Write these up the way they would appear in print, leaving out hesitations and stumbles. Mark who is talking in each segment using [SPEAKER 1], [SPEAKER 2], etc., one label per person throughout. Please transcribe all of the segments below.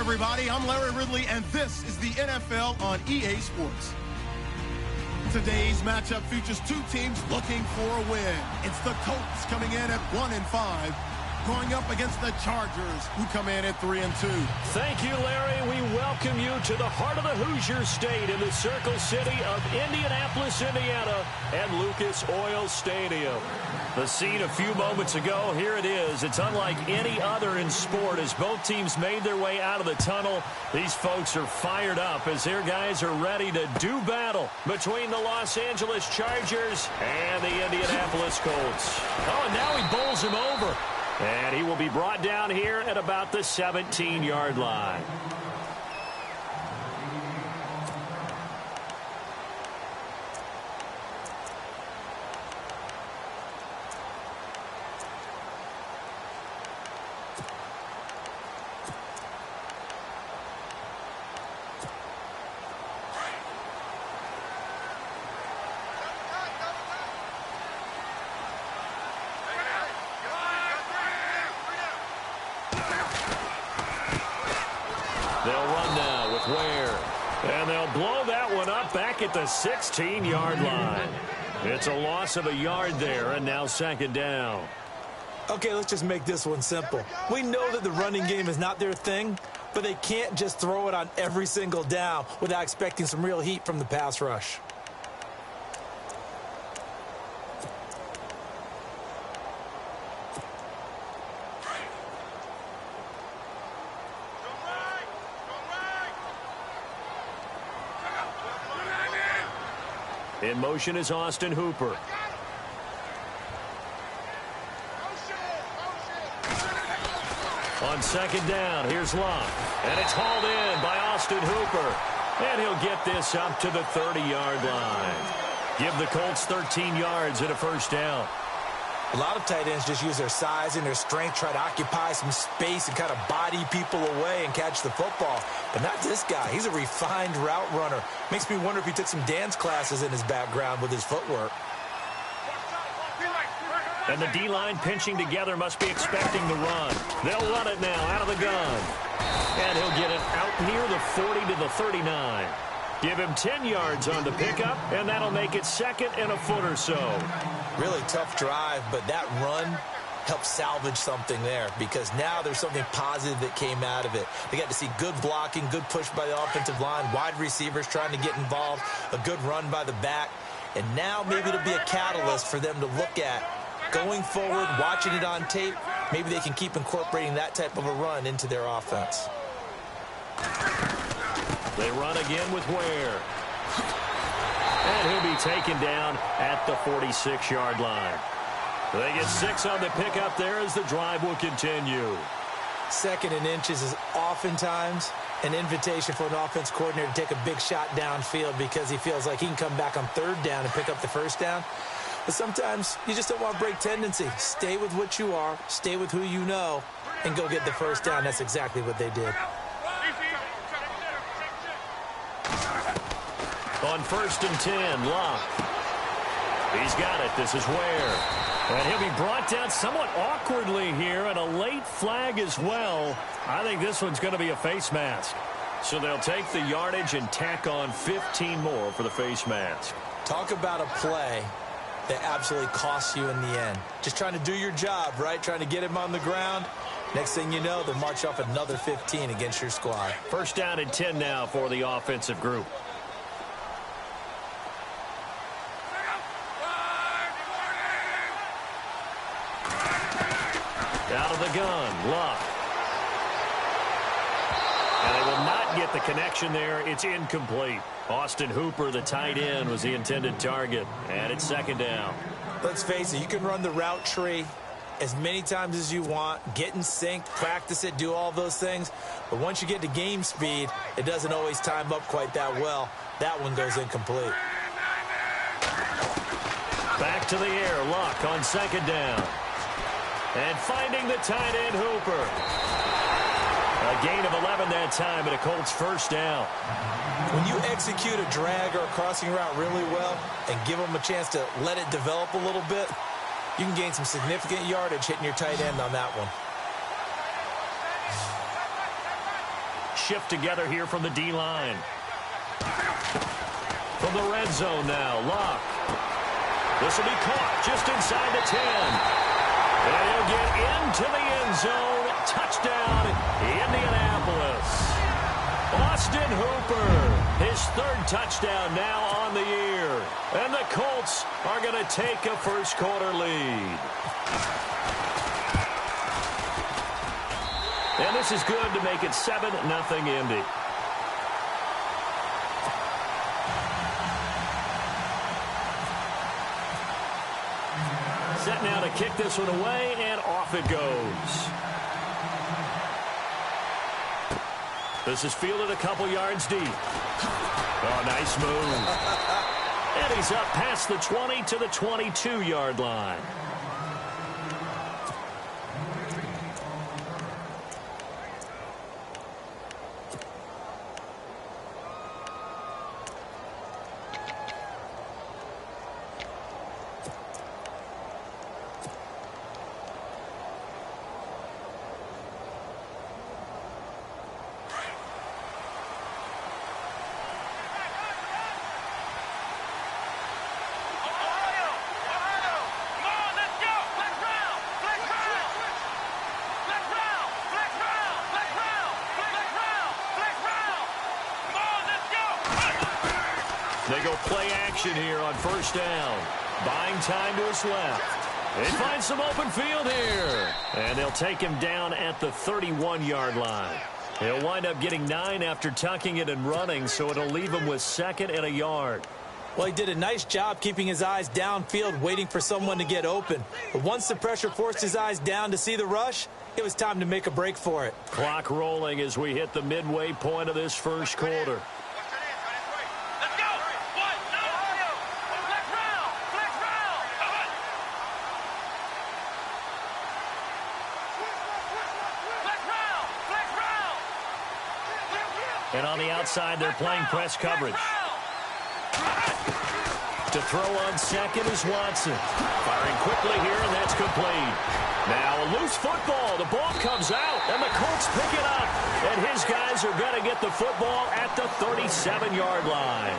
[SPEAKER 1] everybody. I'm Larry Ridley, and this is the NFL on EA Sports. Today's matchup features two teams looking for a win. It's the Colts coming in at 1-5, going up against the Chargers, who come in at 3-2.
[SPEAKER 2] Thank you, Larry. We welcome you to the heart of the Hoosier State in the Circle City of Indianapolis, Indiana, and Lucas Oil Stadium. The scene a few moments ago, here it is. It's unlike any other in sport as both teams made their way out of the tunnel. These folks are fired up as their guys are ready to do battle between the Los Angeles Chargers and the Indianapolis Colts. Oh, and now he bowls him over. And he will be brought down here at about the 17-yard line. They'll run now with Ware. And they'll blow that one up back at the 16-yard line. It's a loss of a yard there, and now second down.
[SPEAKER 3] Okay, let's just make this one simple. We know that the running game is not their thing, but they can't just throw it on every single down without expecting some real heat from the pass rush.
[SPEAKER 2] In motion is Austin Hooper. On second down, here's Luck. And it's hauled in by Austin Hooper. And he'll get this up to the 30-yard line. Give the Colts 13 yards and a first down.
[SPEAKER 3] A lot of tight ends just use their size and their strength, try to occupy some space and kind of body people away and catch the football. But not this guy. He's a refined route runner. Makes me wonder if he took some dance classes in his background with his footwork.
[SPEAKER 2] And the D-line pinching together must be expecting the run. They'll run it now out of the gun. And he'll get it out near the 40 to the 39. Give him 10 yards on the pickup, and that'll make it second and a foot or so.
[SPEAKER 3] Really tough drive, but that run helped salvage something there because now there's something positive that came out of it. They got to see good blocking, good push by the offensive line, wide receivers trying to get involved, a good run by the back, and now maybe it'll be a catalyst for them to look at going forward, watching it on tape. Maybe they can keep incorporating that type of a run into their offense.
[SPEAKER 2] They run again with Ware. And he'll be taken down at the 46-yard line. They get 6 on the pickup there as the drive will continue.
[SPEAKER 3] Second and inches is oftentimes an invitation for an offense coordinator to take a big shot downfield because he feels like he can come back on third down and pick up the first down. But sometimes you just don't want to break tendency. Stay with what you are, stay with who you know, and go get the first down. That's exactly what they did.
[SPEAKER 2] On 1st and 10, Luck. He's got it. This is Ware. And he'll be brought down somewhat awkwardly here, and a late flag as well. I think this one's going to be a face mask. So they'll take the yardage and tack on 15 more for the face mask.
[SPEAKER 3] Talk about a play that absolutely costs you in the end. Just trying to do your job, right? Trying to get him on the ground. Next thing you know, they'll march off another 15 against your squad.
[SPEAKER 2] First down and 10 now for the offensive group. Out of the gun, Luck. And they will not get the connection there. It's incomplete. Austin Hooper, the tight end, was the intended target. And it's second down.
[SPEAKER 3] Let's face it, you can run the route tree as many times as you want, get in sync, practice it, do all those things. But once you get to game speed, it doesn't always time up quite that well. That one goes incomplete.
[SPEAKER 2] Back to the air, Luck on second down. And finding the tight end, Hooper. A gain of 11 that time, and a Colts first down.
[SPEAKER 3] When you execute a drag or a crossing route really well and give them a chance to let it develop a little bit, you can gain some significant yardage hitting your tight end on that one.
[SPEAKER 2] shift together here from the D-line. From the red zone now, Luck. This will be caught just inside the 10. And he'll get into the end zone. Touchdown, Indianapolis. Austin Hooper, his third touchdown now on the year. And the Colts are going to take a first-quarter lead. And this is good to make it 7-0 Indy. Set now to kick this one away, and off it goes. This is fielded a couple yards deep. Oh, nice move. And he's up past the 20 to the 22-yard line. They go play action here on first down. Buying time to his left. They find some open field here. And they'll take him down at the 31-yard line. He'll wind up getting 9 after tucking it and running, so it'll leave him with 2nd and a yard.
[SPEAKER 3] Well, he did a nice job keeping his eyes downfield, waiting for someone to get open. But once the pressure forced his eyes down to see the rush, it was time to make a break for it.
[SPEAKER 2] Clock rolling as we hit the midway point of this first quarter. And on the outside, they're playing press coverage. To throw on second is Watson. Firing quickly here, and that's complete. Now a loose football. The ball comes out, and the Colts pick it up. And his guys are going to get the football at the 37-yard line.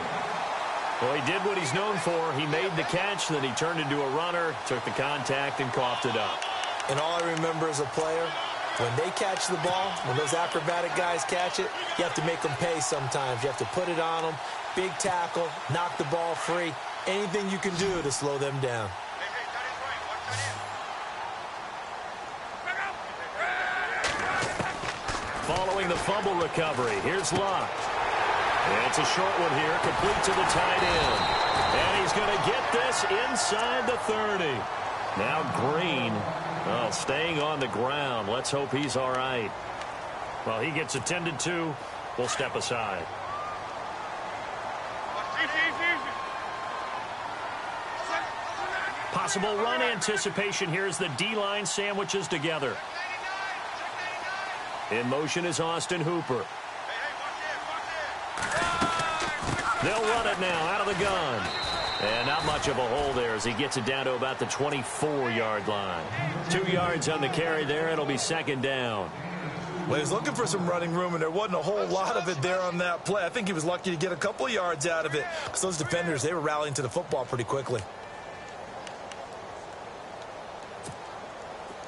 [SPEAKER 2] Well, he did what he's known for. He made the catch, then he turned into a runner, took the contact, and coughed it up.
[SPEAKER 3] And all I remember as a player, when they catch the ball, when those acrobatic guys catch it, you have to make them pay sometimes. You have to put it on them, big tackle, knock the ball free, anything you can do to slow them down.
[SPEAKER 2] Following the fumble recovery, here's Luck. And it's a short one here, complete to the tight end. And he's going to get this inside the 30. Now Green, well, staying on the ground. Let's hope he's all right. Well, he gets attended to. We'll step aside. Possible run anticipation here as the D-line sandwiches together. In motion is Austin Hooper. They'll run it now out of the gun. And not much of a hole there as he gets it down to about the 24-yard line. 2 yards on the carry there. It'll be second down.
[SPEAKER 4] Well, he was looking for some running room, and there wasn't a whole lot of it there on that play. I think he was lucky to get a couple of yards out of it because those defenders, they were rallying to the football pretty quickly.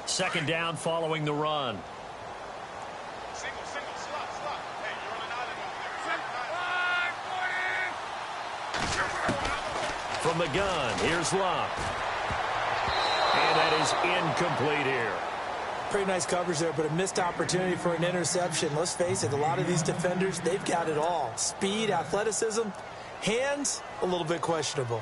[SPEAKER 2] Second down following the run. From the gun, here's Luck. And that is incomplete here.
[SPEAKER 3] Pretty nice coverage there, but a missed opportunity for an interception. Let's face it, a lot of these defenders, they've got it all. Speed, athleticism, hands, a little bit questionable.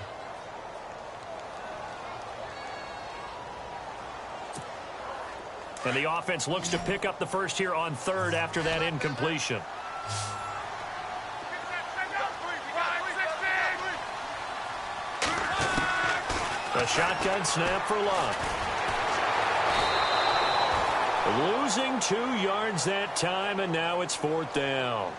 [SPEAKER 2] And the offense looks to pick up the first here on third after that incompletion. A shotgun snap for Luck. Losing 2 yards that time, and now it's fourth down.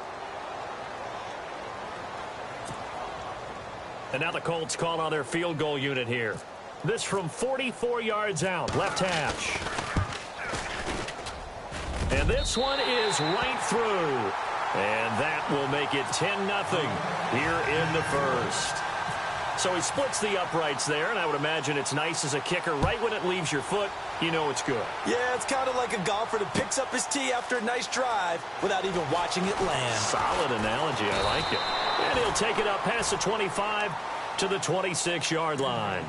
[SPEAKER 2] And now the Colts call on their field goal unit here. This from 44 yards out, left hash. And this one is right through. And that will make it 10-0 here in the first. So he splits the uprights there, and I would imagine it's nice as a kicker. Right when it leaves your foot, you know it's good.
[SPEAKER 3] Yeah, it's kind of like a golfer that picks up his tee after a nice drive without even watching it land.
[SPEAKER 2] Solid analogy. I like it. And he'll take it up past the 25 to the 26-yard line.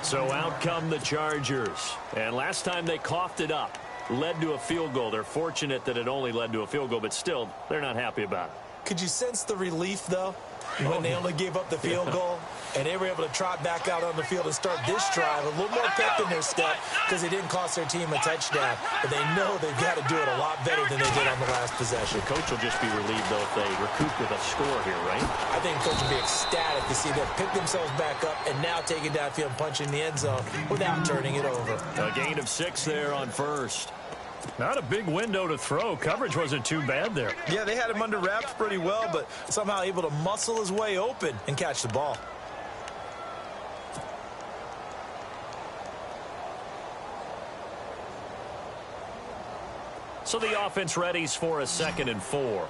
[SPEAKER 2] So out come the Chargers. And last time they coughed it up, led to a field goal. They're fortunate that it only led to a field goal, but still, they're not happy about it.
[SPEAKER 3] Could you sense the relief, though, when they only gave up the field goal? And they were able to trot back out on the field and start this drive. A little more pep in their step because they didn't cost their team a touchdown. But they know they've got to do it a lot better than they did on the last possession.
[SPEAKER 2] The coach will just be relieved, though, if they recoup with a score here, right?
[SPEAKER 3] I think the coach will be ecstatic to see them pick themselves back up and now take it downfield and punch in the end zone without turning it over.
[SPEAKER 2] A gain of 6 there on first. Not a big window to throw. Coverage wasn't too bad there.
[SPEAKER 4] Yeah, they had him under wraps pretty well, but somehow able to muscle his way open and catch the ball.
[SPEAKER 2] So the offense readies for a 2nd and 4.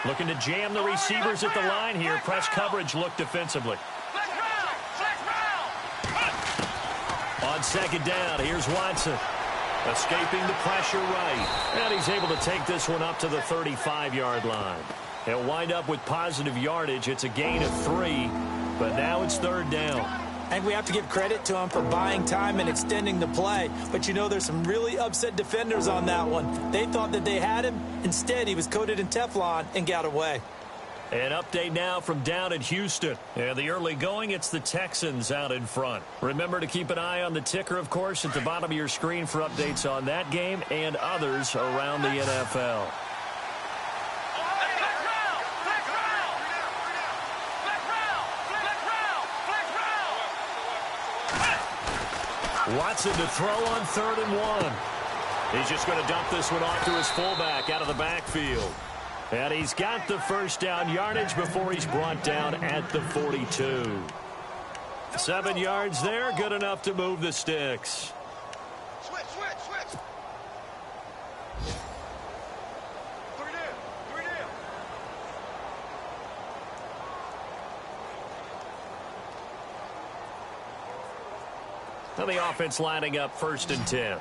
[SPEAKER 2] Looking to jam the receivers at the line here. Press coverage look defensively. On 2nd down, here's Watson. Escaping the pressure right. And he's able to take this one up to the 35-yard line. He'll wind up with positive yardage. It's a gain of 3, but now it's 3rd down.
[SPEAKER 3] And we have to give credit to him for buying time and extending the play. But, you know, there's some really upset defenders on that one. They thought that they had him. Instead, he was coated in Teflon and got away.
[SPEAKER 2] An update now from down in Houston. And the early going, it's the Texans out in front. Remember to keep an eye on the ticker, of course, at the bottom of your screen for updates on that game and others around the NFL. Watson to throw on 3rd and 1. He's just going to dump this one off to his fullback out of the backfield. And he's got the 1st down yardage before he's brought down at the 42. 7 yards there, good enough to move the sticks.
[SPEAKER 5] Switch. Three down.
[SPEAKER 2] Now the offense lining up 1st and 10.
[SPEAKER 5] Here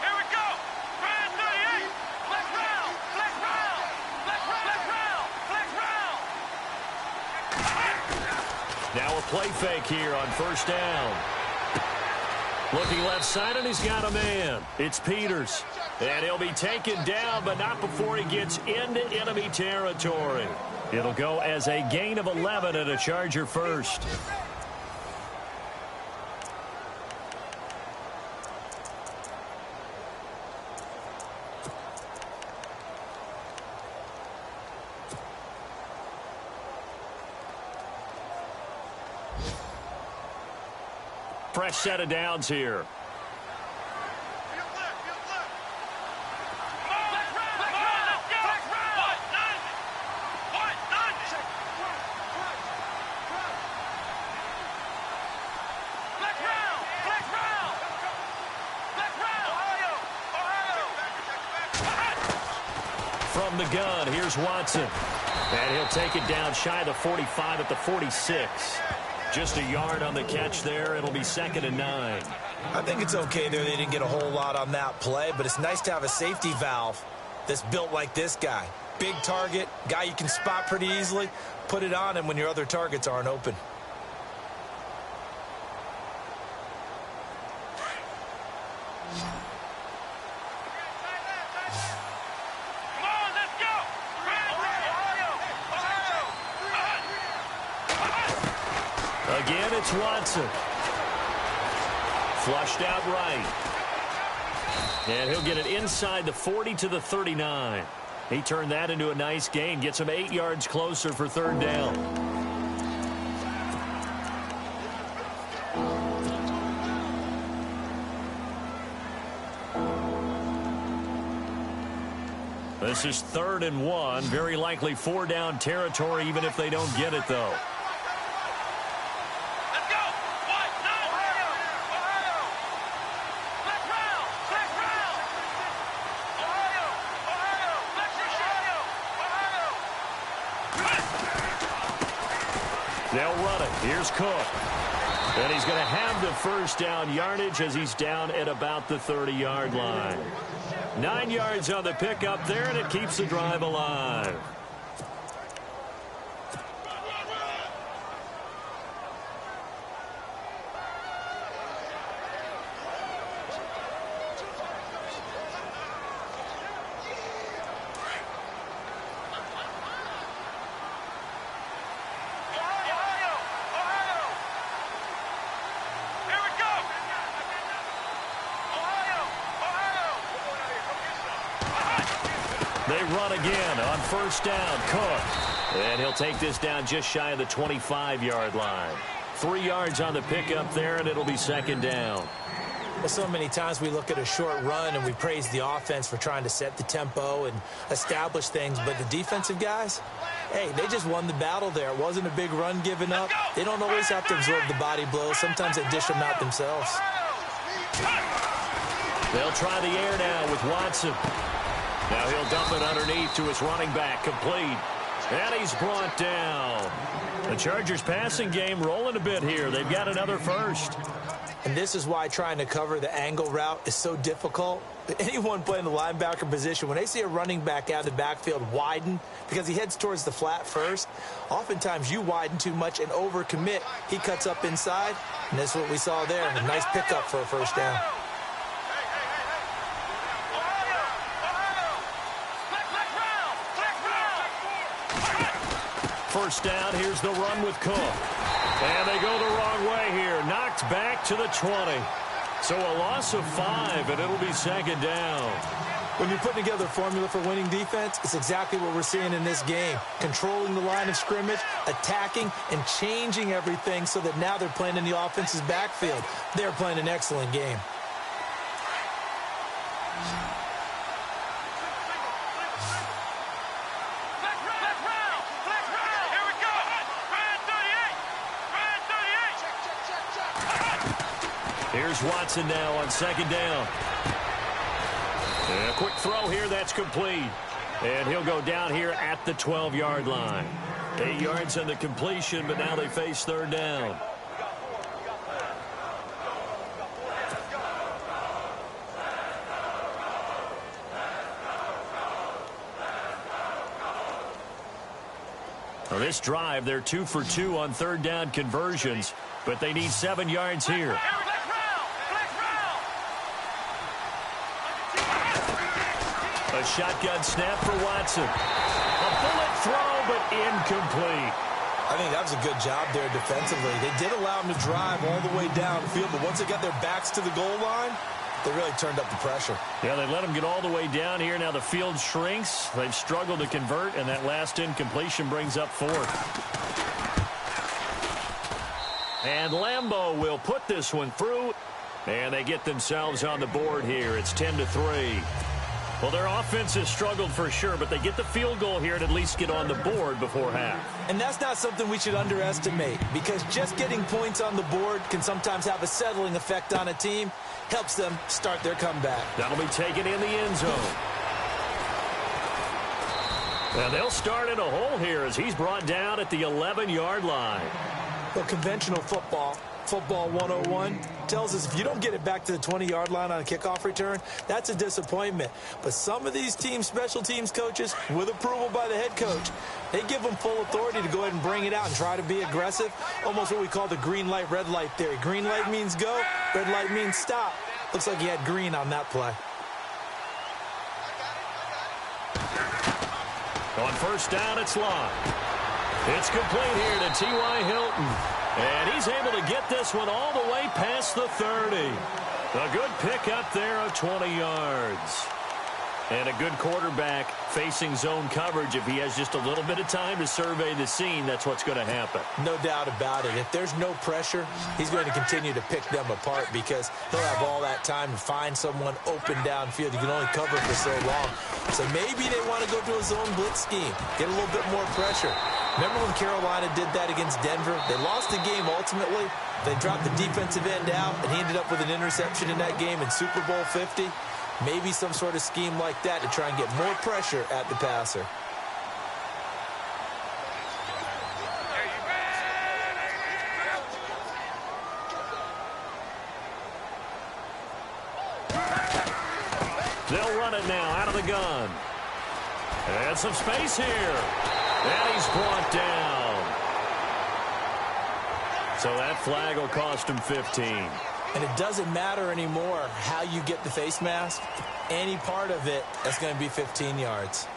[SPEAKER 5] we go. Brand 38. Flex round.
[SPEAKER 2] Now a play fake here on 1st down. Looking left side, and he's got a man. It's Peters. And he'll be taken down, but not before he gets into enemy territory. It'll go as a gain of 11 and a Charger first. Fresh set of downs here. From the gun, here's Watson. And he'll take it down shy of the 45 at the 46. Just a yard on the catch there. It'll be 2nd and 9.
[SPEAKER 3] I think it's okay there. They didn't get a whole lot on that play, but it's nice to have a safety valve that's built like this guy. Big target, guy you can spot pretty easily. Put it on him when your other targets aren't open.
[SPEAKER 2] Again, it's Watson. Flushed out right. And he'll get it inside the 40 to the 39. He turned that into a nice gain. Gets him 8 yards closer for 3rd down. This is 3rd and 1. Very likely 4-down territory, even if they don't get it, though. Here's Cook. And he's going to have the first down yardage as he's down at about the 30-yard line. 9 yards on the pickup there, and it keeps the drive alive. They run again on first down. Cook. And he'll take this down just shy of the 25-yard line. 3 yards on the pickup there, and it'll be second down.
[SPEAKER 3] Well, so many times we look at a short run and we praise the offense for trying to set the tempo and establish things. But the defensive guys, hey, they just won the battle there. It wasn't a big run given up. They don't always have to absorb the body blows. Sometimes they dish them out themselves.
[SPEAKER 2] They'll try the air now with Watson. Now he'll dump it underneath to his running back, complete. And he's brought down. The Chargers passing game rolling a bit here. They've got another first.
[SPEAKER 3] And this is why trying to cover the angle route is so difficult. Anyone playing the linebacker position, when they see a running back out of the backfield widen because he heads towards the flat first, oftentimes you widen too much and overcommit. He cuts up inside, and that's what we saw there. A nice pickup for a first down.
[SPEAKER 2] First down, here's the run with Cook. And they go the wrong way here. Knocked back to the 20. So a loss of 5, and it'll be second down.
[SPEAKER 3] When you're putting together a formula for winning defense, it's exactly what we're seeing in this game. Controlling the line of scrimmage, attacking, and changing everything so that now they're playing in the offense's backfield. They're playing an excellent game.
[SPEAKER 2] Here's Watson now on second down. And a quick throw here, that's complete. And he'll go down here at the 12-yard line. 8 yards on the completion, but now they face third down. Well, this drive, they're 2 for 2 on third down conversions, but they need 7 yards here. A shotgun snap for Watson. A bullet throw, but incomplete.
[SPEAKER 3] I think that was a good job there defensively. They did allow him to drive all the way down the field, but once they got their backs to the goal line, they really turned up the pressure.
[SPEAKER 2] Yeah, they let him get all the way down here. Now the field shrinks. They've struggled to convert, and that last incompletion brings up 4th. And Lambeau will put this one through, and they get themselves on the board here. It's 10-3. Well, their offense has struggled for sure, but they get the field goal here and at least get on the board before half.
[SPEAKER 3] And that's not something we should underestimate, because just getting points on the board can sometimes have a settling effect on a team. Helps them start their comeback.
[SPEAKER 2] That'll be taken in the end zone. And they'll start in a hole here as he's brought down at the 11-yard line.
[SPEAKER 3] Well, conventional football 101, tells us if you don't get it back to the 20-yard line on a kickoff return, that's a disappointment. But some of these teams, special teams coaches, with approval by the head coach, they give them full authority to go ahead and bring it out and try to be aggressive. Almost what we call the green light, red light theory. Green light means go, red light means stop. Looks like he had green on that play.
[SPEAKER 2] On first down, it's Locke. It's complete here to T.Y. Hilton. And he's able to get this one all the way past the 30. A good pickup there of 20 yards. And a good quarterback facing zone coverage. If he has just a little bit of time to survey the scene, that's what's going to happen.
[SPEAKER 3] No doubt about it. If there's no pressure, he's going to continue to pick them apart because he'll have all that time to find someone open downfield. You can only cover for so long. So maybe they want to go to a zone blitz scheme, get a little bit more pressure. Remember when Carolina did that against Denver? They lost the game ultimately. They dropped the defensive end out, and he ended up with an interception in that game in Super Bowl 50. Maybe some sort of scheme like that to try and get more pressure at the passer.
[SPEAKER 2] it now out of the gun. And some space here. And he's brought down. So that flag will cost him 15.
[SPEAKER 3] And it doesn't matter anymore how you get the face mask. Any part of it, that's going to be 15 yards.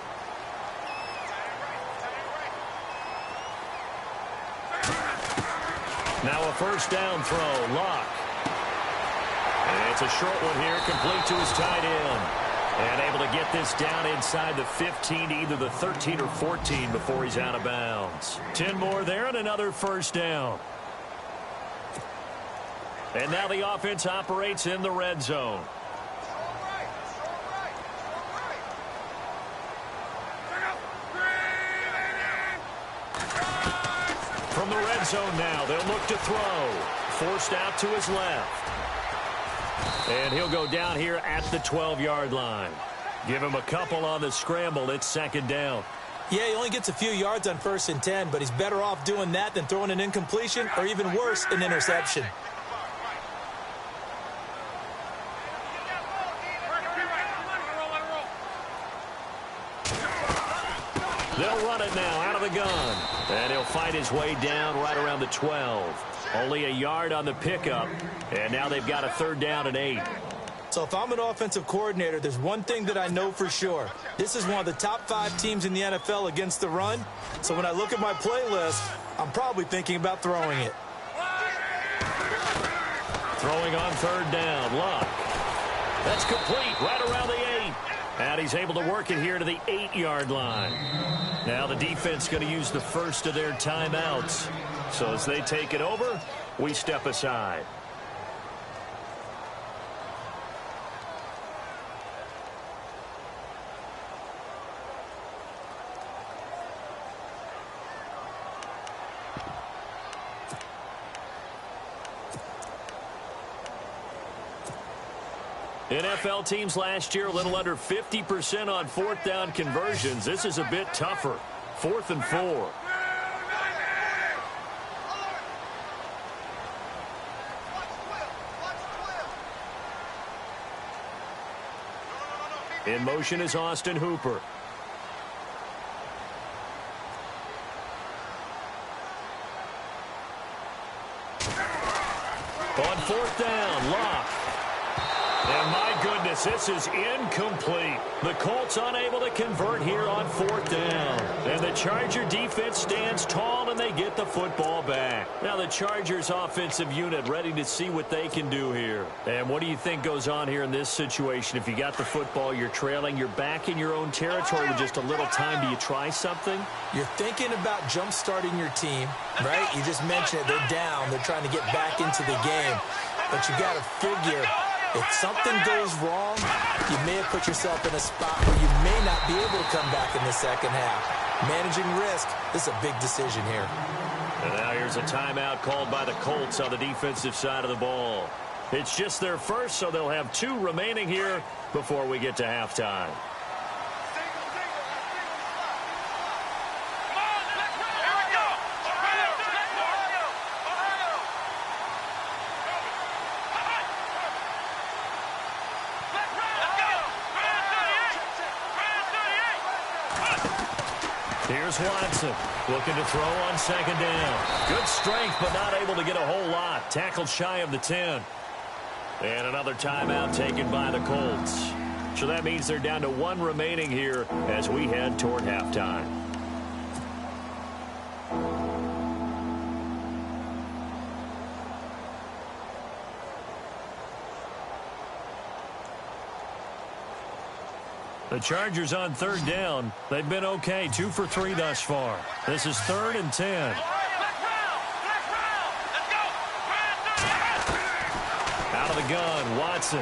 [SPEAKER 2] Now a first down throw. Luck. And it's a short one here, complete to his tight end. And able to get this down inside the 15, either the 13 or 14 before he's out of bounds. 10 more there and another first down. And now the offense operates in the red zone. From the red zone now, they'll look to throw. Forced out to his left. And he'll go down here at the 12-yard line. Give him a couple on the scramble. It's second down.
[SPEAKER 3] Yeah, he only gets a few yards on 1st and 10, but he's better off doing that than throwing an incompletion or even worse, an interception.
[SPEAKER 2] They'll run it now out of the gun. And he'll fight his way down right around the 12. Only a yard on the pickup. And now they've got a third down and 8.
[SPEAKER 3] So if I'm an offensive coordinator, there's one thing that I know for sure. This is one of the top 5 teams in the NFL against the run. So when I look at my playlist, I'm probably thinking about throwing it.
[SPEAKER 2] Throwing on third down. Luck. That's complete right around the 8. And he's able to work it here to the 8-yard line. Now the defense going to use the first of their timeouts. So as they take it over, we step aside. NFL teams last year a little under 50% on fourth down conversions. This is a bit tougher. 4th and 4. In motion is Austin Hooper. On 4th down, Luck. And my goodness, this is incomplete. The Colts unable to convert here on 4th down. And the Charger defense stands tall and they get the football back. Now the Chargers offensive unit ready to see what they can do here. And what do you think goes on here in this situation? If you got the football, you're trailing, you're back in your own territory with just a little time. Do you try something?
[SPEAKER 3] You're thinking about jump-starting your team, right? You just mentioned it. They're down. They're trying to get back into the game. But you got to figure, if something goes wrong, you may have put yourself in a spot where you may not be able to come back in the second half. Managing risk, this is a big decision here.
[SPEAKER 2] And now here's a timeout called by the Colts on the defensive side of the ball. It's just their first, so they'll have 2 remaining here before we get to halftime. Here's Watson looking to throw on second down. Good strength, but not able to get a whole lot. Tackled shy of the 10. And another timeout taken by the Colts. So that means they're down to 1 remaining here as we head toward halftime. The Chargers on 3rd down. They've been okay, 2 for 3 thus far. This is 3rd and 10. Out of the gun, Watson.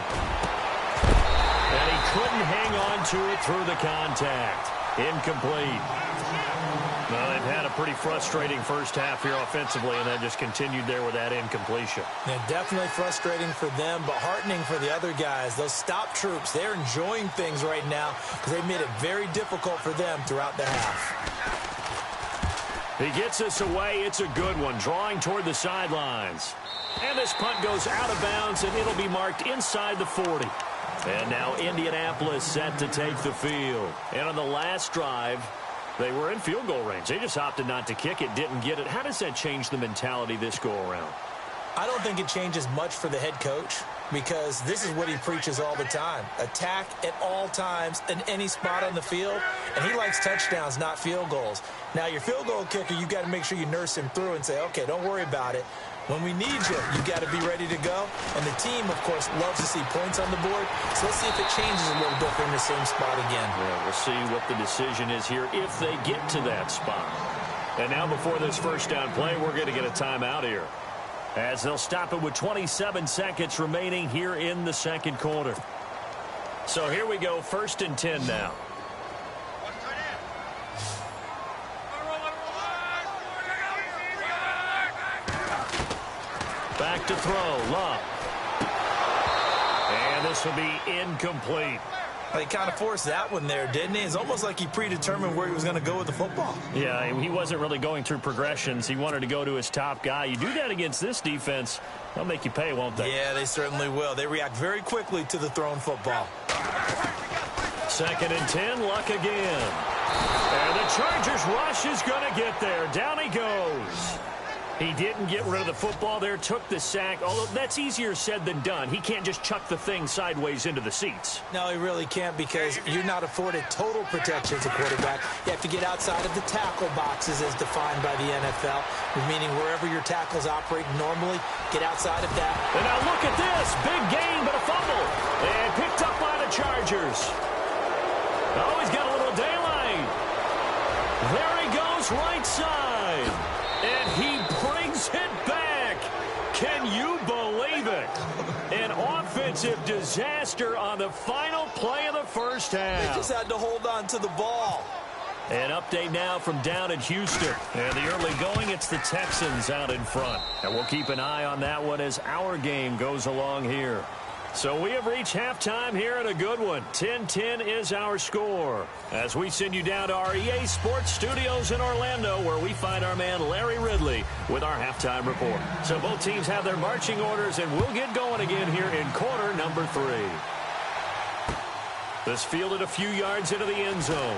[SPEAKER 2] And he couldn't hang on to it through the contact. Incomplete. Well, they've had a pretty frustrating first half here offensively, and that just continued there with that incompletion.
[SPEAKER 3] Yeah, definitely frustrating for them, but heartening for the other guys. Those stop troops, they're enjoying things right now because they've made it very difficult for them throughout the half.
[SPEAKER 2] He gets this away. It's a good one, drawing toward the sidelines. And this punt goes out of bounds, and it'll be marked inside the 40. And now Indianapolis set to take the field. And on the last drive, they were in field goal range. They just opted not to kick it, didn't get it. How does that change the mentality this go around?
[SPEAKER 3] I don't think it changes much for the head coach because this is what he preaches all the time. Attack at all times in any spot on the field, and he likes touchdowns, not field goals. Now, your field goal kicker, you got to make sure you nurse him through and say, okay, don't worry about it. When we need you, you got to be ready to go. And the team, of course, loves to see points on the board. So let's see if it changes a little bit in the same spot again.
[SPEAKER 2] Yeah, we'll see what the decision is here if they get to that spot. And now before this first down play, we're going to get a timeout here, as they'll stop it with 27 seconds remaining here in the second quarter. So here we go, 1st and 10 now. Back to throw, Love. And this will be incomplete.
[SPEAKER 3] He kind of forced that one there, didn't he? It's almost like he predetermined where he was going to go with the football.
[SPEAKER 2] Yeah, he wasn't really going through progressions. He wanted to go to his top guy. You do that against this defense, they'll make you pay, won't they?
[SPEAKER 3] Yeah, they certainly will. They react very quickly to the thrown football.
[SPEAKER 2] 2nd and 10, Luck again. And the Chargers rush is going to get there. Down he goes. He didn't get rid of the football there, took the sack, although that's easier said than done. He can't just chuck the thing sideways into the seats.
[SPEAKER 3] No, he really can't because you're not afforded total protection as a quarterback. You have to get outside of the tackle boxes as defined by the NFL, meaning wherever your tackles operate normally, get outside of that.
[SPEAKER 2] And now look at this. Big gain, but a fumble. And picked up by the Chargers. Oh, he's got a little daylight. There he goes, right side. And he brings it back. Can you believe it? An offensive disaster on the final play of the first half.
[SPEAKER 3] They just had to hold on to the ball.
[SPEAKER 2] An update now from down in Houston. And the early going, it's the Texans out in front. And we'll keep an eye on that one as our game goes along here. So we have reached halftime here in a good one. 10-10 is our score. As we send you down to our EA Sports Studios in Orlando, where we find our man Larry Ridley with our halftime report. So both teams have their marching orders, and we'll get going again here in quarter number 3. This fielded a few yards into the end zone.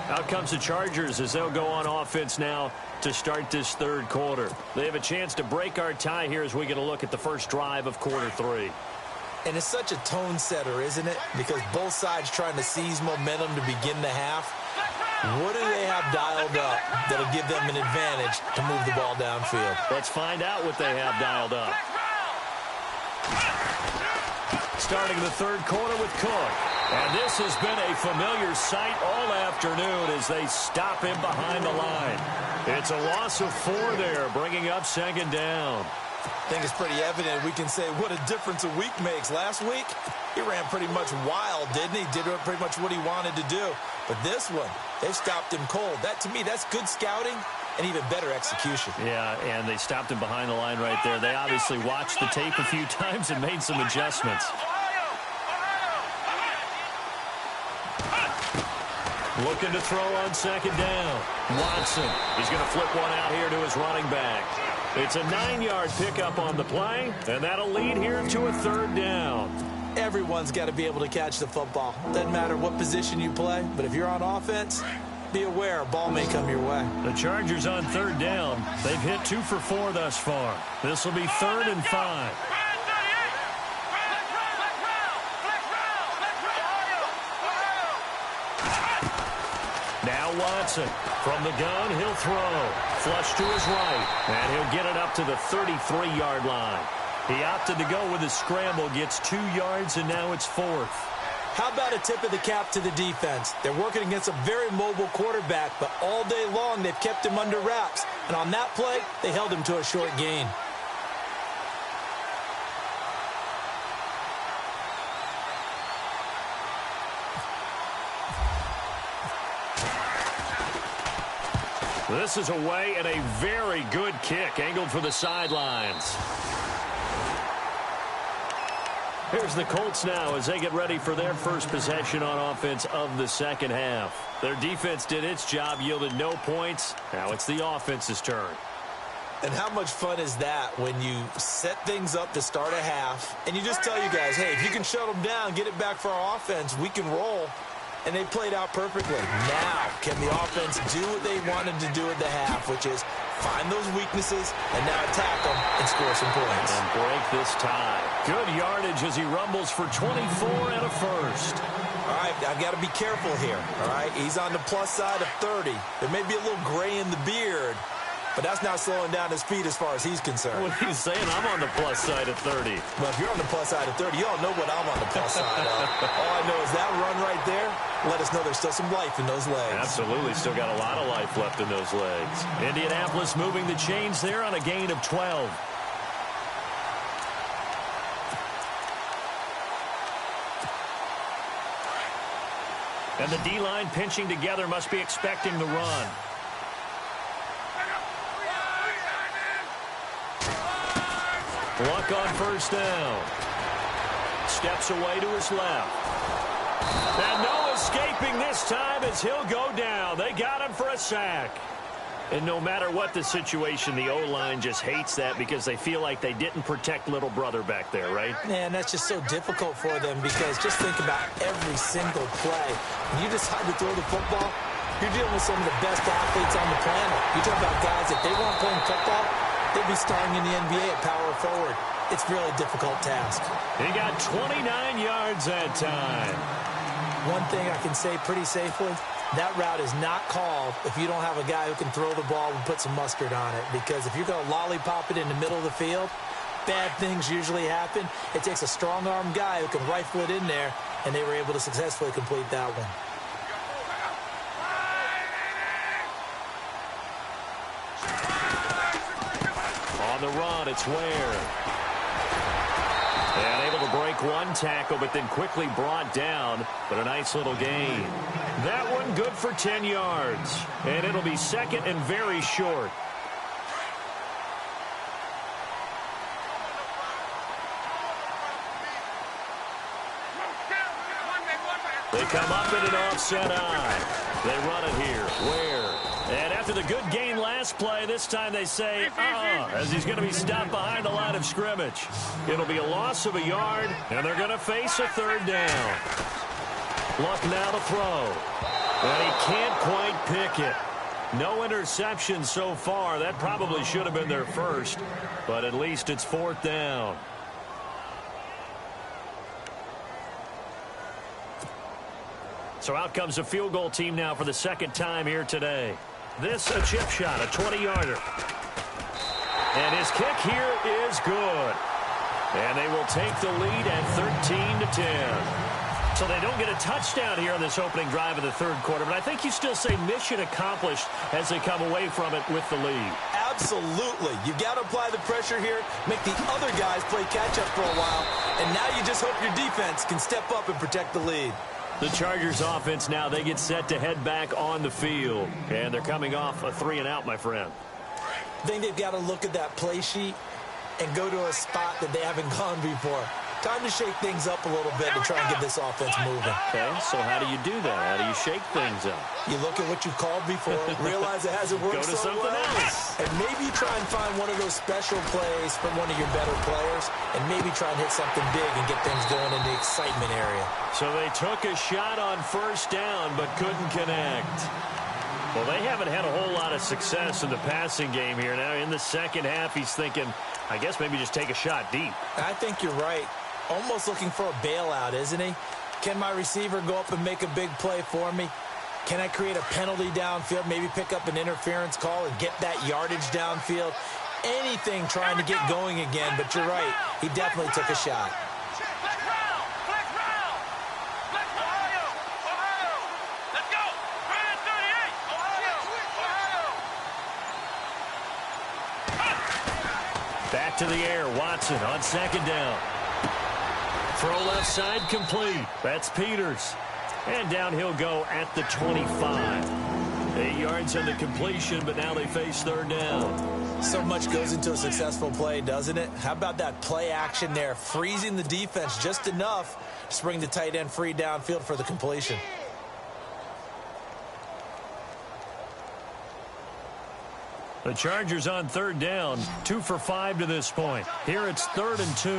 [SPEAKER 2] Out comes the Chargers as they'll go on offense now to start this third quarter. They have a chance to break our tie here as we get a look at the first drive of quarter 3.
[SPEAKER 3] And it's such a tone setter, isn't it? Because both sides trying to seize momentum to begin the half. What do they have dialed up that'll give them an advantage to move the ball downfield?
[SPEAKER 2] Let's find out what they have dialed up. Starting the third quarter with Cook. And this has been a familiar sight all afternoon as they stop him behind the line. It's a loss of 4 there, bringing up 2nd down.
[SPEAKER 3] I think it's pretty evident. We can say what a difference a week makes. Last week, he ran pretty much wild, didn't he? Did pretty much what he wanted to do. But this one, they've stopped him cold. That, to me, that's good scouting and even better execution.
[SPEAKER 2] Yeah, and they stopped him behind the line right there. They obviously watched the tape a few times and made some adjustments. Looking to throw on 2nd down. Watson. He's going to flip one out here to his running back. It's a 9-yard pickup on the play, and that'll lead here to a 3rd down.
[SPEAKER 3] Everyone's got to be able to catch the football. Doesn't matter what position you play, but if you're on offense, be aware a ball may come your way.
[SPEAKER 2] The Chargers on 3rd down. They've hit 2 for 4 thus far. This will be 3rd and 5. Now Watson from the gun, he'll throw. Flush to his right, and he'll get it up to the 33-yard line. He opted to go with his scramble, gets 2 yards, and now it's 4th.
[SPEAKER 3] How about a tip of the cap to the defense? They're working against a very mobile quarterback, but all day long they've kept him under wraps. And on that play, they held him to a short gain.
[SPEAKER 2] This is away and a very good kick angled for the sidelines. Here's the Colts now as they get ready for their first possession on offense of the second half. Their defense did its job, yielded no points. Now it's the offense's turn.
[SPEAKER 3] And how much fun is that when you set things up to start a half, and you just tell you guys, hey, if you can shut them down, get it back for our offense, we can roll. And they played out perfectly. Now, can the offense do what they wanted to do at the half, which is find those weaknesses and now attack them and score some points.
[SPEAKER 2] And break this tie. Good yardage as he rumbles for 24 and a first.
[SPEAKER 3] All right, I've got to be careful here, all right? He's on the plus side of 30. There may be a little gray in the beard, but that's not slowing down his feet as far as he's concerned.
[SPEAKER 2] What are you saying? I'm on the plus side of 30.
[SPEAKER 3] Well, if you're on the plus side of 30, you all know what I'm on the plus side of. All I know is that run right there let us know there's still some life in those legs.
[SPEAKER 2] Absolutely. Still got a lot of life left in those legs. Indianapolis moving the chains there on a gain of 12. And the D-line pinching together, must be expecting the run. Luck on first down. Steps away to his left. And no escaping this time as he'll go down. They got him for a sack. And no matter what the situation, the O-line just hates that because they feel like they didn't protect little brother back there, right?
[SPEAKER 3] Man, that's just so difficult for them because just think about every single play. When you decide to throw the football, you're dealing with some of the best athletes on the planet. You talk about guys, if they weren't playing football, they'd be starring in the NBA at power forward. It's a really difficult task.
[SPEAKER 2] He got 29 yards that time.
[SPEAKER 3] One thing I can say pretty safely, that route is not called if you don't have a guy who can throw the ball and put some mustard on it. Because if you're going to lollipop it in the middle of the field, bad things usually happen. It takes a strong-arm guy who can rifle it in there, and they were able to successfully complete that one.
[SPEAKER 2] On the run, it's Ware. And able to break one tackle, but then quickly brought down. But a nice little gain. That one good for 10 yards. And it'll be second and very short. They come up in an offset eye. They run it here. Ware. And after the good gain last play, this time they say, as he's going to be stopped behind the line of scrimmage. It'll be a loss of a yard, and they're going to face a third down. Luck now to throw. And he can't quite pick it. No interception so far. That probably should have been their first, but at least it's fourth down. So out comes a field goal team now for the second time here today. This a chip shot, a 20-yarder. And his kick here is good. And they will take the lead at 13-10. So they don't get a touchdown here on this opening drive of the third quarter, but I think you still say mission accomplished as they come away from it with the lead.
[SPEAKER 3] Absolutely. You've got to apply the pressure here, make the other guys play catch-up for a while, and now you just hope your defense can step up and protect the lead.
[SPEAKER 2] The Chargers offense now, they get set to head back on the field. And they're coming off a 3-and-out, my friend.
[SPEAKER 3] I think they've got to look at that play sheet and go to a spot that they haven't gone before. Time to shake things up a little bit to try and get this offense moving.
[SPEAKER 2] Okay, so how do you do that? How do you shake things up?
[SPEAKER 3] You look at what you've called before, realize it hasn't worked
[SPEAKER 2] Go to
[SPEAKER 3] so
[SPEAKER 2] something
[SPEAKER 3] well,
[SPEAKER 2] else.
[SPEAKER 3] and maybe try and find one of those special plays from one of your better players, and maybe try and hit something big and get things going in the excitement area.
[SPEAKER 2] So they took a shot on first down, but couldn't connect. Well, they haven't had a whole lot of success in the passing game here. Now in the second half, he's thinking, I guess maybe just take a shot deep.
[SPEAKER 3] I think you're right. Almost looking for a bailout, isn't he? Can my receiver go up and make a big play for me? Can I create a penalty downfield, maybe pick up an interference call and get that yardage downfield? Anything trying to get going again, but you're right. He definitely took a shot.
[SPEAKER 2] Back to the air, Watson on second down. Throw left side complete. That's Peters. And down he'll go at the 25. 8 yards on the completion, but now they face third down.
[SPEAKER 3] So much goes into a successful play, doesn't it? How about that play action there, freezing the defense just enough to bring the tight end free downfield for the completion.
[SPEAKER 2] The Chargers on third down, 2 for 5 to this point. Here it's 3rd and 2.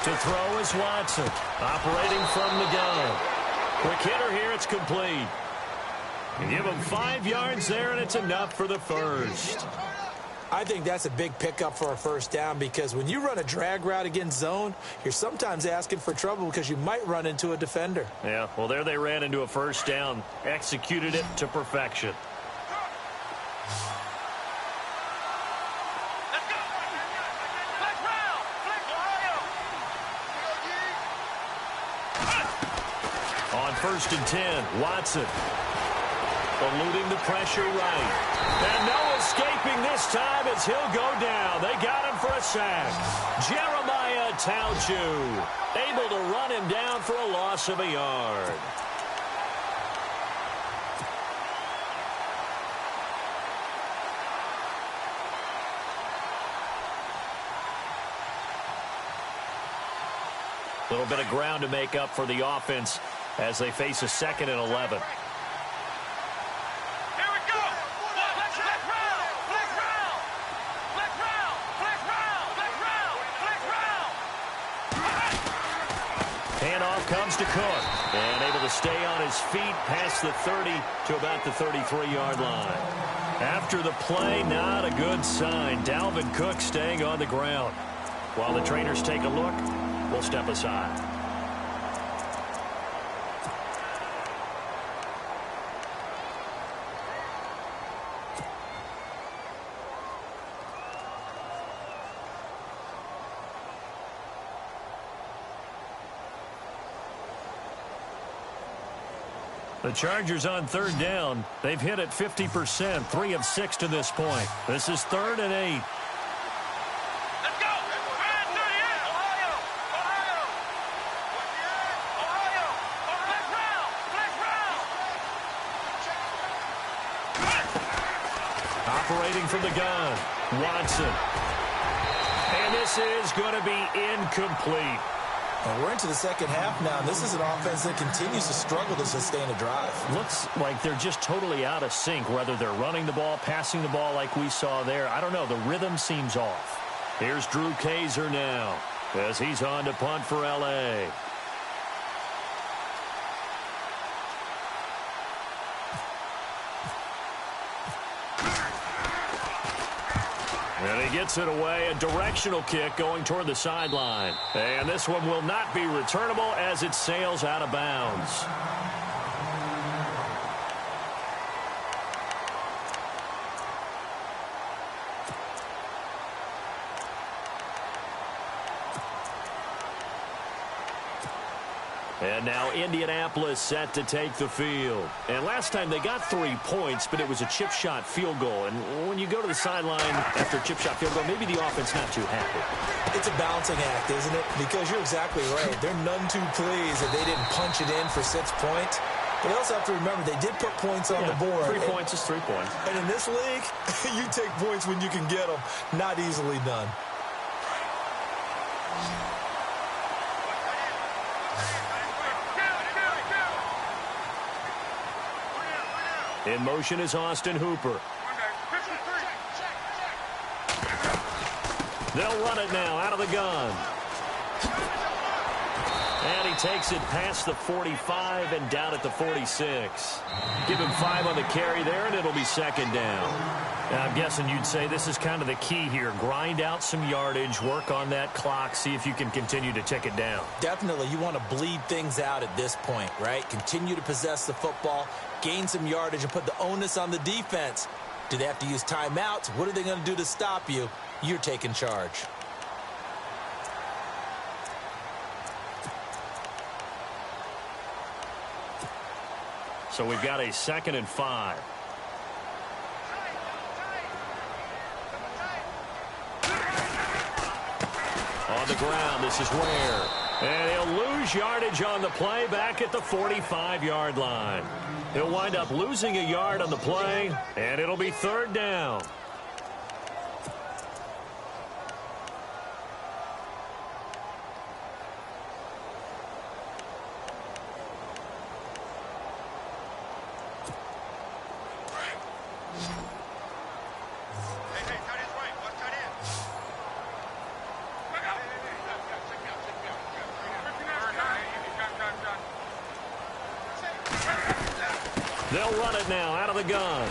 [SPEAKER 2] To throw is Watson, operating from the gun. Quick hitter here, it's complete. You give him 5 yards there, and it's enough for the first.
[SPEAKER 3] I think that's a big pickup for a first down because when you run a drag route against zone, you're sometimes asking for trouble because you might run into a defender.
[SPEAKER 2] Yeah, well, there they ran into a first down, executed it to perfection. On 1st and 10, Watson. Eluding the pressure right. And no escaping this time as he'll go down. They got him for a sack. Jeremiah Tauchu able to run him down for a loss of a yard. A little bit of ground to make up for the offense as they face a 2nd and 11. Handoff comes to Cook, and able to stay on his feet past the 30 to about the 33-yard line. After the play, not a good sign. Dalvin Cook staying on the ground. While the trainers take a look, we'll step aside. The Chargers on third down. They've hit it 50%, 3 of 6 to this point. This is 3rd and 8.
[SPEAKER 5] Let's go! Brand 38! Ohio! Ohio! Ohio! Flex route!
[SPEAKER 2] Operating from the gun, Watson. And this is going to be incomplete.
[SPEAKER 3] And we're into the second half now. This is an offense that continues to struggle to sustain a drive.
[SPEAKER 2] Looks like they're just totally out of sync, whether they're running the ball, passing the ball like we saw there. I don't know. The rhythm seems off. Here's Drew Kaiser now as he's on to punt for L.A. And he gets it away, a directional kick going toward the sideline. And this one will not be returnable as it sails out of bounds. And now Indianapolis set to take the field. And last time they got 3 points, but it was a chip shot field goal. And when you go to the sideline after a chip shot field goal, maybe the offense not too happy.
[SPEAKER 3] It's a balancing act, isn't it? Because you're exactly right. They're none too pleased that they didn't punch it in for 6 points. But they also have to remember they did put points on the board.
[SPEAKER 2] 3 points is 3 points.
[SPEAKER 3] And in this league, you take points when you can get them. Not easily done.
[SPEAKER 2] In motion is Austin Hooper. They'll run it now out of the gun. And he takes it past the 45 and down at the 46. Give him 5 on the carry there, and it'll be 2nd down. Now, I'm guessing you'd say this is kind of the key here. Grind out some yardage, work on that clock, see if you can continue to tick it down.
[SPEAKER 3] Definitely. You want to bleed things out at this point, right? Continue to possess the football, gain some yardage, and put the onus on the defense. Do they have to use timeouts? What are they going to do to stop you? You're taking charge.
[SPEAKER 2] So we've got a 2nd and 5. On the ground, this is Ware. And he'll lose yardage on the play back at the 45-yard line. He'll wind up losing a yard on the play, and it'll be 3rd down. They'll run it now out of the gun.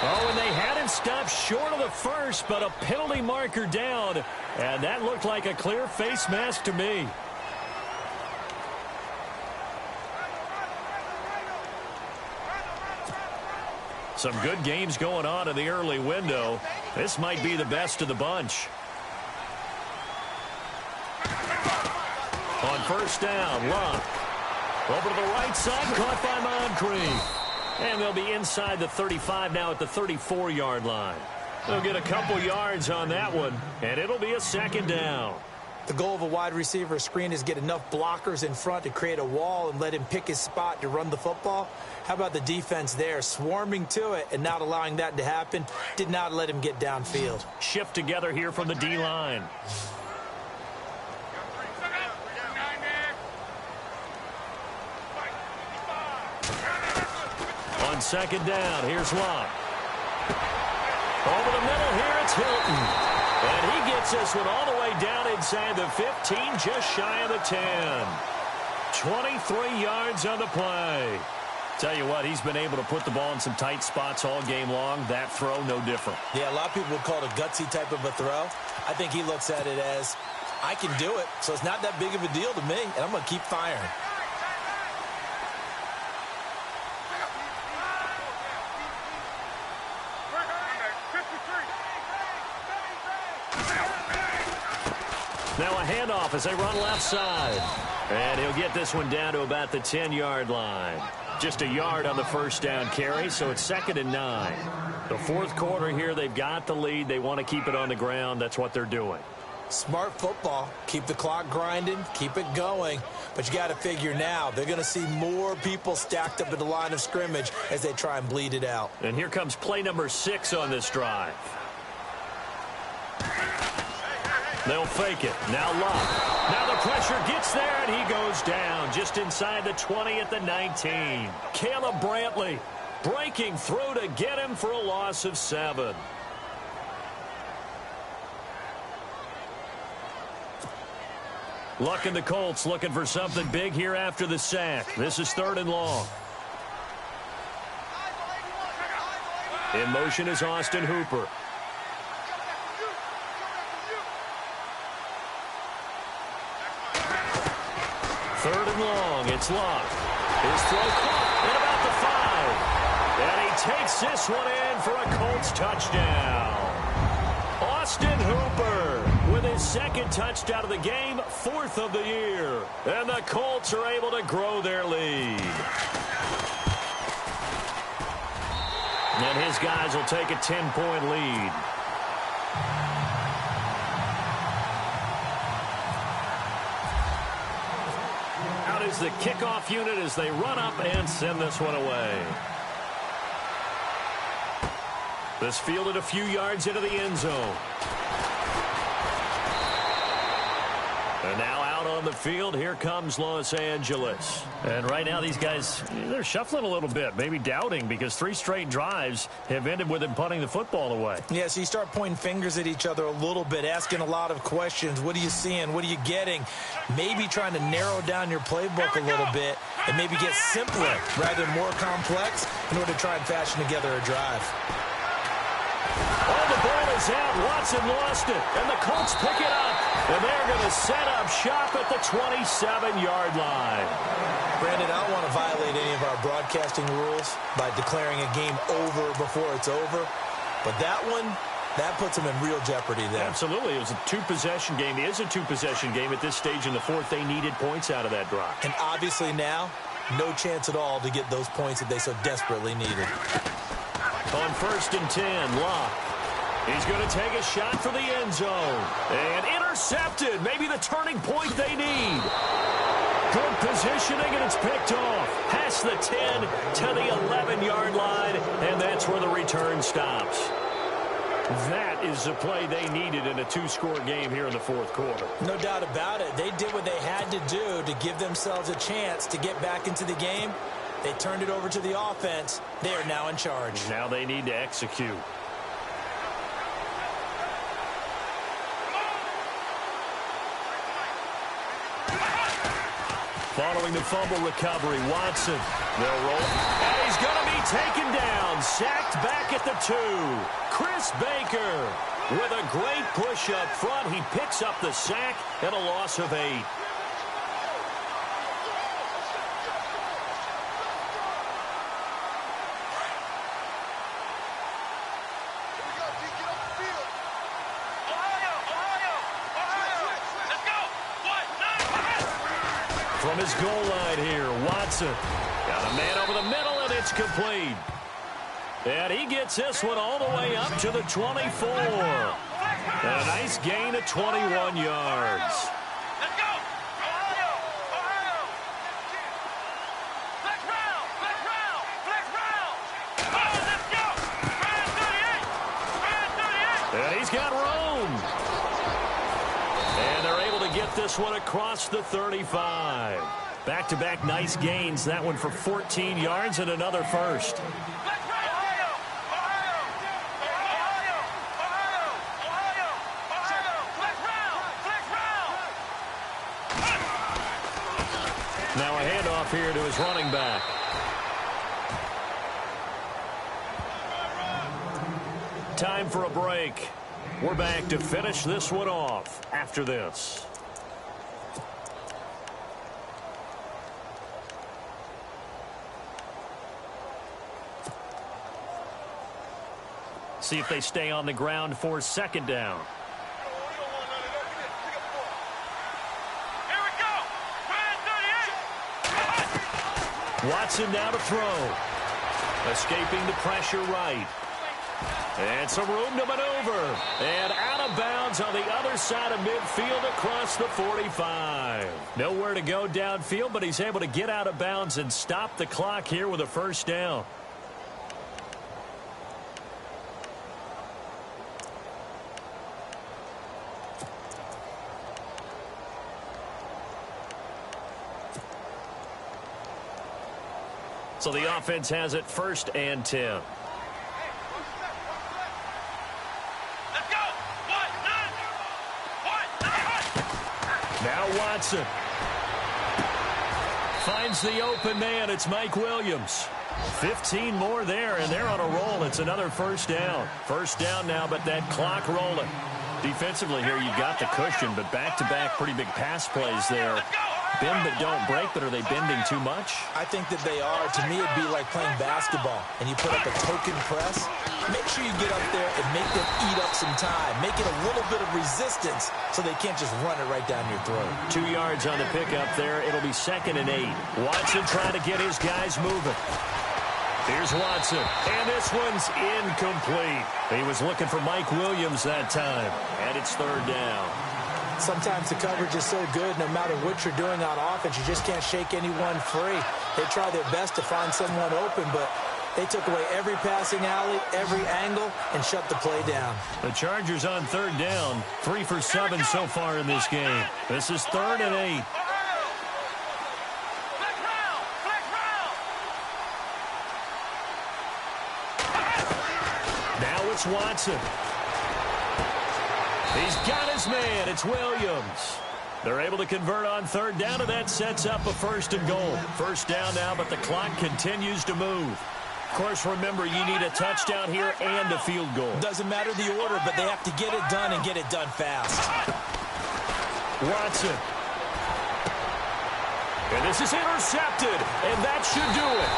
[SPEAKER 2] Oh, and they had him stopped short of the first, but a penalty marker down. And that looked like a clear face mask to me. Some good games going on in the early window. This might be the best of the bunch. On first down, Luck. Over to the right side, caught by Moncrief. And they'll be inside the 35 now at the 34-yard line. They'll get a couple yards on that one, and it'll be a second down.
[SPEAKER 3] The goal of a wide receiver screen is get enough blockers in front to create a wall and let him pick his spot to run the football. How about the defense there, swarming to it and not allowing that to happen? Did not let him get downfield.
[SPEAKER 2] Shift together here from the D-line. On second down, here's Locke. Over the middle here, it's Hilton. And he gets this one all the way down inside the 15, just shy of the 10. 23 yards on the play. Tell you what, he's been able to put the ball in some tight spots all game long. That throw, no different.
[SPEAKER 3] Yeah, a lot of people would call it a gutsy type of a throw. I think he looks at it as, I can do it, so it's not that big of a deal to me, and I'm going to keep firing.
[SPEAKER 2] Now a handoff as they run left side. And he'll get this one down to about the 10-yard line. Just a yard on the first down carry, so it's 2nd and 9. The fourth quarter here, they've got the lead. They want to keep it on the ground. That's what they're doing.
[SPEAKER 3] Smart football. Keep the clock grinding. Keep it going. But you got to figure now, they're going to see more people stacked up at the line of scrimmage as they try and bleed it out.
[SPEAKER 2] And here comes play number 6 on this drive. They'll fake it. Now Luck. Now the pressure gets there, and he goes down just inside the 20 at the 19. Caleb Brantley breaking through to get him for a loss of 7. Luck and the Colts looking for something big here after the sack. This is 3rd and long. In motion is Austin Hooper. Third and long, it's Luck. His throw caught at about the 5. And he takes this one in for a Colts touchdown. Austin Hooper with his 2nd touchdown of the game, 4th of the year. And the Colts are able to grow their lead. And his guys will take a 10-point lead. Is the kickoff unit as they run up and send this one away. This fielded a few yards into the end zone. And now out on the field, here comes Los Angeles. And right now these guys, they're shuffling a little bit, maybe doubting, because 3 straight drives have ended with them punting the football away.
[SPEAKER 3] Yeah, so you start pointing fingers at each other a little bit, asking a lot of questions. What are you seeing? What are you getting? Maybe trying to narrow down your playbook a little bit and maybe get simpler rather than more complex in order to try and fashion together a drive.
[SPEAKER 2] Oh, the ball is out. Watson lost it, and the Colts pick it up. And they're going to set up shop at the 27-yard line.
[SPEAKER 3] Brandon, I don't want to violate any of our broadcasting rules by declaring a game over before it's over. But that one, that puts them in real jeopardy there.
[SPEAKER 2] Absolutely. It was a 2-possession game. It is a 2-possession game at this stage in the fourth. They needed points out of that drive.
[SPEAKER 3] And obviously now, no chance at all to get those points that they so desperately needed.
[SPEAKER 2] On 1st and 10, Locke. He's going to take a shot for the end zone. And intercepted. Maybe the turning point they need. Good positioning, and it's picked off. Past the 10 to the 11-yard line, and that's where the return stops. That is the play they needed in a 2-score game here in the fourth quarter.
[SPEAKER 3] No doubt about it. They did what they had to do to give themselves a chance to get back into the game. They turned it over to the offense. They are now in charge.
[SPEAKER 2] Now they need to execute. Following the fumble recovery, Watson. They'll roll. And he's taken down, sacked back at the 2. Chris Baker with a great push up front. He picks up the sack and a loss of 8. From his goal line here, Watson. Got a man over the middle, and it's complete. And he gets this one all the way up to the 24. And a nice gain of 21 yards.
[SPEAKER 5] Let's go! Ohio! Ohio! Flex round! Flex round! Flex round! Oh, let's go! Ryan 38! Ryan 38!
[SPEAKER 2] And he's got room. And they're able to get this one across the 35. Back-to-back nice gains. That one for 14 yards and another first. Now a handoff here to his running back. Time for a break. We're back to finish this one off after this. See if they stay on the ground for second down.
[SPEAKER 5] Here we go! Ryan 38!
[SPEAKER 2] Watson now to throw. Escaping the pressure right. And some room to maneuver. And out of bounds on the other side of midfield across the 45. Nowhere to go downfield, but he's able to get out of bounds and stop the clock here with a first down. So the offense has it 1st and 10. Now Watson finds the open man. It's Mike Williams. 15 more there, and they're on a roll. It's another first down. First down now, but that clock rolling. Defensively here, you've got the cushion, but back-to-back pretty big pass plays there. Bend but don't break, but are they bending too much?
[SPEAKER 3] I think that they are. To me, it'd be like playing basketball, and you put up a token press. Make sure you get up there and make them eat up some time. Make it a little bit of resistance so they can't just run it right down your throat.
[SPEAKER 2] 2 yards on the pickup there. It'll be 2nd and 8. Watson trying to get his guys moving. Here's Watson, and this one's incomplete. He was looking for Mike Williams that time, and it's 3rd down.
[SPEAKER 6] Sometimes the coverage is so good, no matter what you're doing on offense, you just can't shake anyone free. They try their best to find someone open, but they took away every passing alley, every angle, and shut the play down.
[SPEAKER 2] The Chargers on 3rd down, 3 for 7 so far in this game. This is 3rd and 8. Now it's Watson. He's got his man. It's Williams. They're able to convert on 3rd down, and that sets up a 1st and goal. First down now, but the clock continues to move. Of course, remember, you need a touchdown here and a field goal.
[SPEAKER 3] Doesn't matter the order, but they have to get it done and get it done fast.
[SPEAKER 2] Watson. And this is intercepted, and that should do it.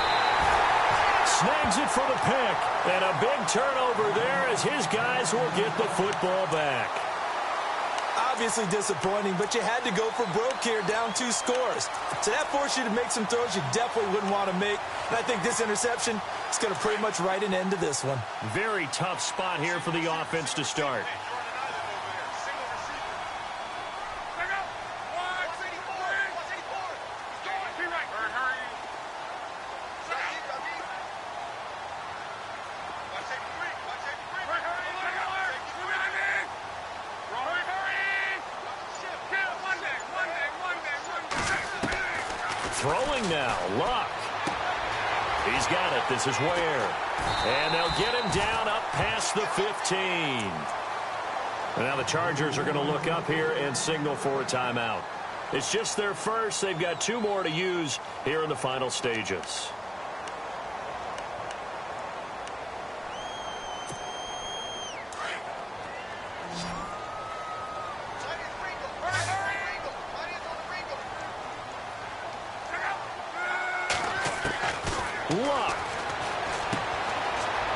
[SPEAKER 2] Snags it for the pick, and a big turnover there as his guys will get the football back.
[SPEAKER 6] Obviously disappointing, but you had to go for broke here, down 2 scores. So that forced you to make some throws you definitely wouldn't want to make. And I think this interception is going to pretty much write an end to this one.
[SPEAKER 2] Very tough spot here for the offense to start. Throwing now, Luck. He's got it. This is Ware. And they'll get him down up past the 15. And now the Chargers are going to look up here and signal for a timeout. It's just their first. They've got 2 more to use here in the final stages. Luck.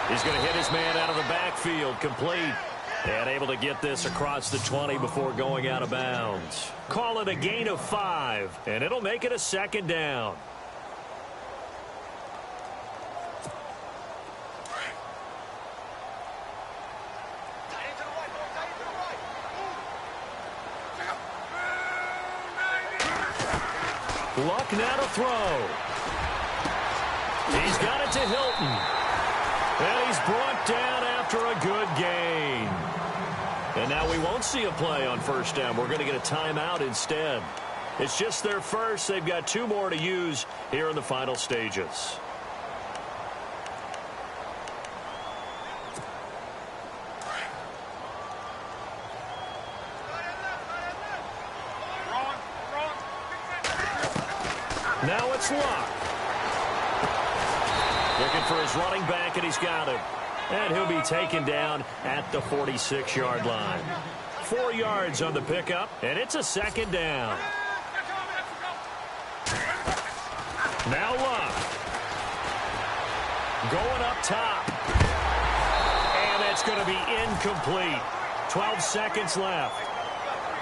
[SPEAKER 2] He's going to hit his man out of the backfield. Complete. And able to get this across the 20 before going out of bounds. Call it a gain of 5, and it'll make it a second down. Luck now to throw. He's got it to Hilton. And he's brought down after a good gain. And now we won't see a play on first down. We're going to get a timeout instead. It's just their first. They've got 2 more to use here in the final stages. Now it's Luck. Looking for his running back, and he's got him. And he'll be taken down at the 46-yard line. 4 yards on the pickup, and it's a second down. Now Luck. Going up top. And it's going to be incomplete. 12 seconds left.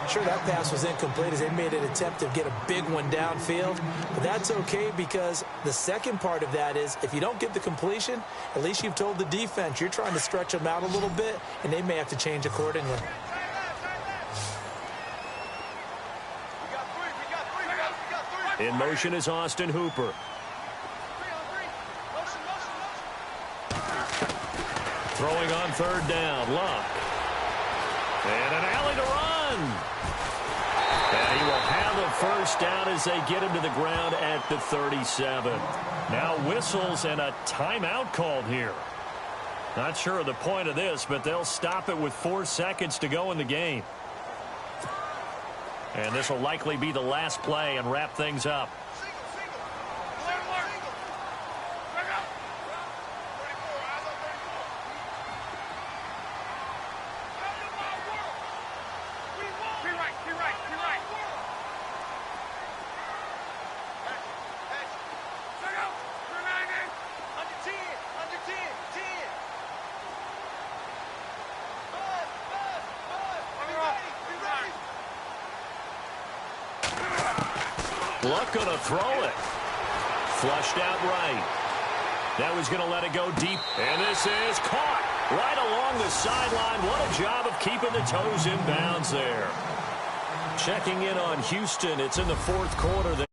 [SPEAKER 6] Sure, that pass was incomplete as they made an attempt to get a big one downfield. But that's okay because the second part of that is if you don't get the completion, at least you've told the defense you're trying to stretch them out a little bit, and they may have to change accordingly.
[SPEAKER 2] In motion is Austin Hooper. Throwing on third down, Luck. And an alley to run. And he will have a first down as they get him to the ground at the 37. Now whistles and a timeout called here. Not sure of the point of this, but they'll stop it with 4 seconds to go in the game. And this will likely be the last play and wrap things up. Luck going to throw it. Flushed out right. Now he's going to let it go deep. And this is caught right along the sideline. What a job of keeping the toes in bounds there. Checking in on Houston. It's in the 4th quarter.